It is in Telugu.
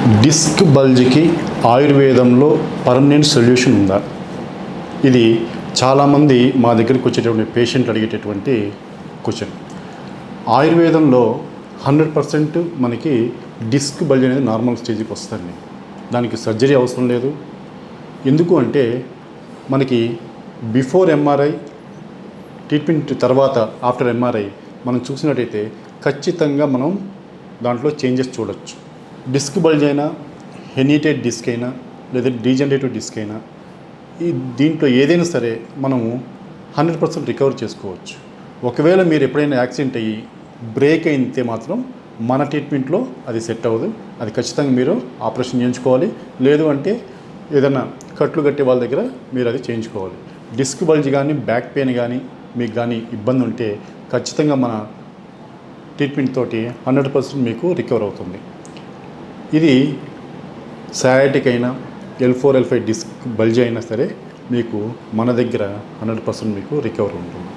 డిస్క్ బల్జ్కి ఆయుర్వేదంలో పర్మనెంట్ సొల్యూషన్ ఉందా? ఇది చాలామంది మా దగ్గరికి వచ్చేటటువంటి పేషెంట్లు అడిగేటటువంటి క్వశ్చన్. ఆయుర్వేదంలో 100% మనకి డిస్క్ బల్జ్ అనేది నార్మల్ స్టేజ్కి వస్తుంది. దానికి సర్జరీ అవసరం లేదు. ఎందుకు అంటే మనకి బిఫోర్ ఎంఆర్ఐ, ట్రీట్మెంట్ తర్వాత ఆఫ్టర్ ఎంఆర్ఐ మనం చూసినట్టయితే ఖచ్చితంగా మనం దాంట్లో చేంజెస్ చూడొచ్చు. డిస్క్ బల్జ్ అయినా, హెర్నియేటెడ్ డిస్క్ అయినా, లేదా డీజనరేటివ్ డిస్క్ అయినా, దీంట్లో ఏదైనా సరే మనము 100% రికవర్ చేసుకోవచ్చు. ఒకవేళ మీరు ఎప్పుడైనా యాక్సిడెంట్ అయ్యి బ్రేక్ అయితే మాత్రం మన ట్రీట్మెంట్లో అది సెట్ అవ్వదు. అది ఖచ్చితంగా మీరు ఆపరేషన్ చేయించుకోవాలి. లేదు అంటే ఏదైనా కట్లు కట్టే వాళ్ళ దగ్గర మీరు అది చేయించుకోవాలి. డిస్క్ బల్జ్ కానీ, బ్యాక్ పెయిన్ కానీ మీకు కానీ ఇబ్బంది ఉంటే ఖచ్చితంగా మన ట్రీట్మెంట్ తోటి 100% మీకు రికవర్ అవుతుంది. ఇది సయాటిక్ అయినా, L4, L5 డిస్క్ బల్జ్ అయినా సరే మీకు మన దగ్గర 100% మీకు రికవర్ ఉంటుంది.